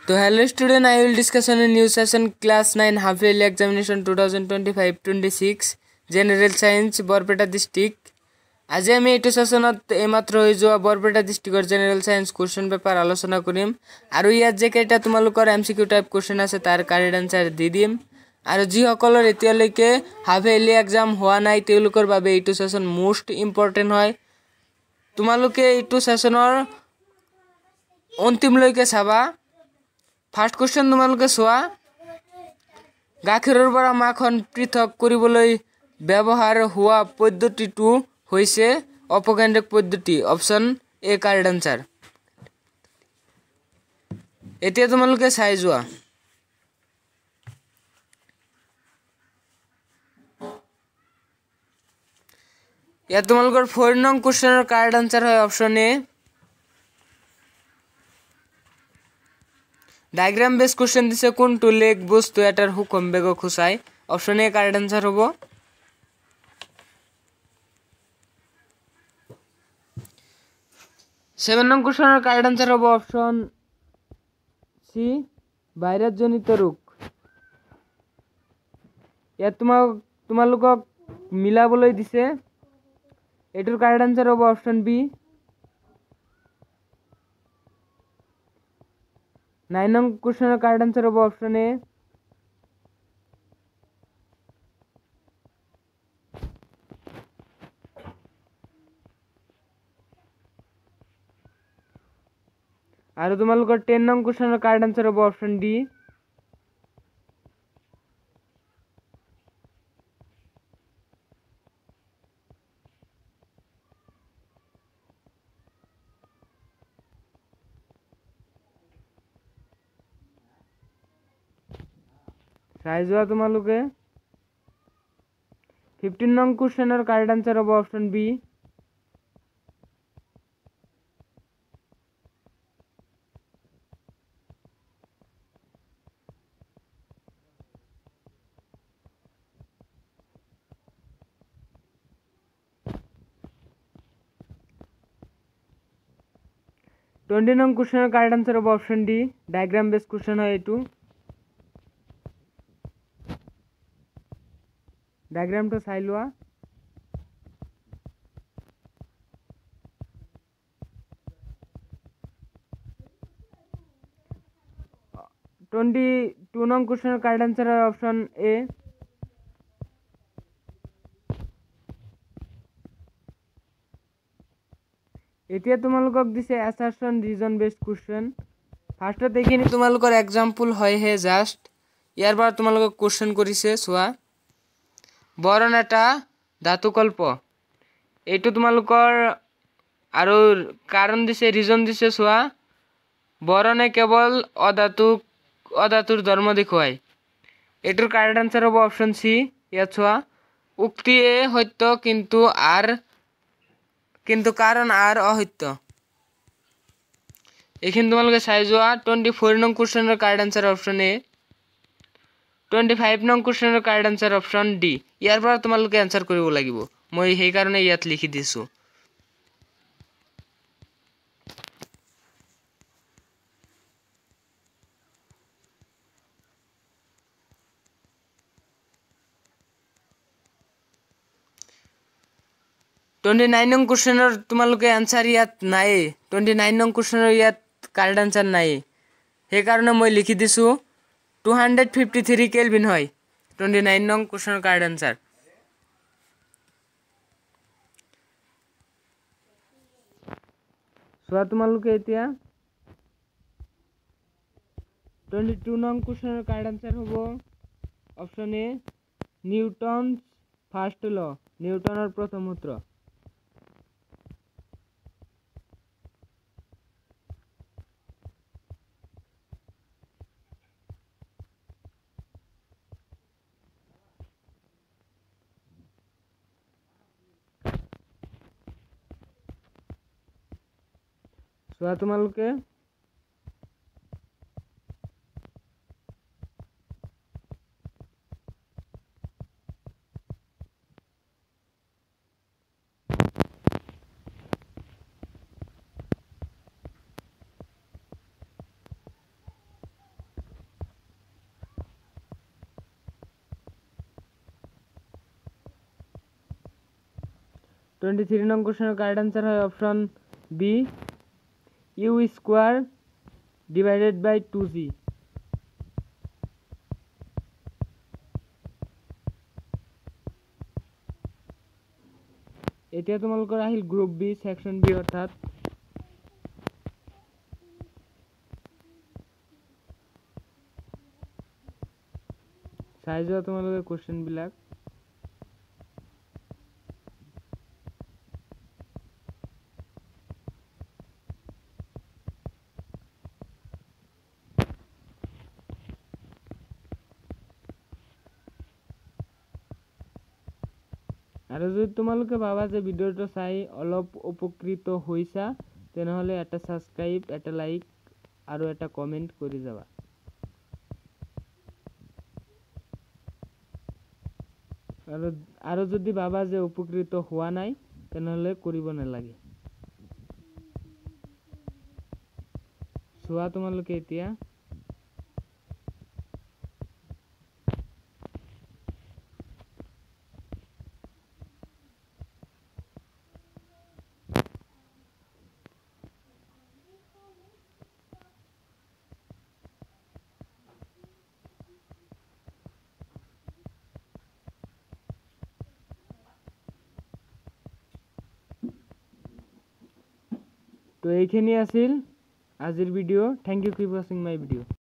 So hello student, I will discuss on a new session class 9 half yearly examination 2025-26 General Science Borpeta district. আজি আমি এইটো সেশনত এইমাত্ৰ হৈ যোৱা বৰপেটা ডিস্ট্ৰিক্টৰ জেনেৰেল সায়েন্স কোশ্চেন পেপাৰ আলোচনা কৰিম আৰু ইয়াত যে কেইটা তোমালোকৰ এমসিকিউ টাইপ কোশ্চেন আছে তাৰ কাৰেক্ট আনসাৰ দি দিম আৰু যিসকলৰ এতিয়ালৈকে হাফ ইয়াৰলি এক্সাম হোৱা নাই তেওঁলোকৰ বাবে এইটো সেশন মোস্ট ইম্পৰ্টেন্ট হয়। তোমালোকে এইটো সেশনৰ অন্তিমলৈকে চাবা। ফাৰ্স্ট কোশ্চেন তোমালোকে চোৱা, গাখীৰৰ পৰা মাখন পৃথক কৰিবলৈ ব্যৱহাৰ হোৱা পদ্ধতিটো হৈছে অপকেন্দ্ৰিক পদ্ধতি। Option A correct answer. এতিয়া তোমালোকে চাই যোৱা, ইয়াত তোমালোকৰ 4 নং কোশ্চেনৰ কাৰেক্ট আনসাৰ হয় অপশন এ। ডায়াগ্ৰাম বেস কোশ্চেন দিছে কোনটো লেগ বস্তু এটাৰ হুকুম বেগক খুচাই। অপশন এ কারেক্ট আনসার হবো। 7 নং কোশ্চেনের কারেক্ট আনসার হবো অপশন সি ভাইরাস জনিত ৰোগ। ইয়াত তোমালোকক মিলাবলৈ দিছে, এটোৰ কাৰেক্ট আনসাৰ হবো অপশন বি। 9 নং কোশ্চেনেৰ কাৰেক্ট আনসাৰ হবো অপশন এ। আৰু তোমালোকৰ 10 নং কোশ্চেনৰ কাৰেক্ট আনসাৰ হবো অপশন ডি। চাই যোৱা তোমালোকে। 15 নং কোশ্চেনৰ কাৰেক্ট আনসাৰ হবো অপশন বি। ट्वेंटी नং কোশ্চেনৰ কাৰেক্ট আনসাৰ হবো option D. Diagram base question হয় এইটো। ডায়াগ্ৰামটো চাই লোৱা। ट्वेंटी टू नং কোশ্চেনৰ কাৰেক্ট আনসাৰ হয় অপশন এ। এতিয়া তোমালোকক দিছে অ্যাসাৰশন ৰিজন বেসড কোশ্চেন। ফাৰ্স্টত এইখিনি তোমালোকৰ এক্সাম্পল হয় হে জাস্ট, ইয়াৰ পৰা তোমালোকক কোশ্চেন কৰিছে চোৱা। বৰণ এটা ধাতুকল্প, এইটো তোমালোকৰ আৰু কাৰণ দিছে, ৰিজন দিছে চোৱা। বৰণে কেৱল অধাতুৰ ধৰ্ম দেখুৱায়। এইটোৰ কাৰেক্ট আনসাৰ হবো অপশন সি। ইয়াত চোৱা, উক্তি এ সত্য কিন্তু কাৰণ আৰ অসত্য। এইখিনি তোমালোকে চাই যোৱা। 24 নং কোশ্চেনৰ কাৰেক্ট আনসাৰ অপশন এ। 25 নং কোশ্চেনৰ কাৰেক্ট আনসাৰ অপশন ডি। ইয়াৰ পৰা তোমালোকে আনসাৰ কৰিব লাগিব, মই সেই কাৰণে ইয়াত লিখি দিছো। ट्वेंटी 9 नং কোশ্চেনৰ তোমালোকে আনসাৰ ইয়াত নাই। 29 নং কোশ্চেনৰ ইয়াত কাৰেক্ট আনসাৰ নাই, সেইকাৰণে মই লিখি দিছো 253 কেলভিন হয় 29 নং কোশ্চেনৰ কাৰেক্ট আনসাৰ। চোৱা তোমালোকে এতিয়া 22 নং কোশ্চেনৰ কাৰেক্ট আনসাৰ হবো option A Newton's first law, নিউটনৰ প্ৰথম সূত্ৰ। চোৱা তোমালোকে 23 নং কোশ্চেনের কারেক্ট आंसर হয় option B u square divided by 2c। এতিয়া তোমালোকৰ আহিল গ্ৰুপ বি সেকশন বি অৰ্থাৎ চাই যোৱা তোমালোকে কোশ্চেন বিলাক। আৰু যদি তোমালোকে ভাবা যে ভিডিওটো চাই অলপ উপকৃত হৈছা তেনেহলে এটা সাবস্ক্রাইব, এটা লাইক আৰু এটা কমেন্ট কৰি যাবা। আৰু যদি ভাবা যে উপকৃত হোৱা নাই তেনেহলে কৰিব নালাগে। চোৱা তোমালোকে এতিয়া তো এইখিনি আছিল আজিৰ video. Thank you, keep watching my video.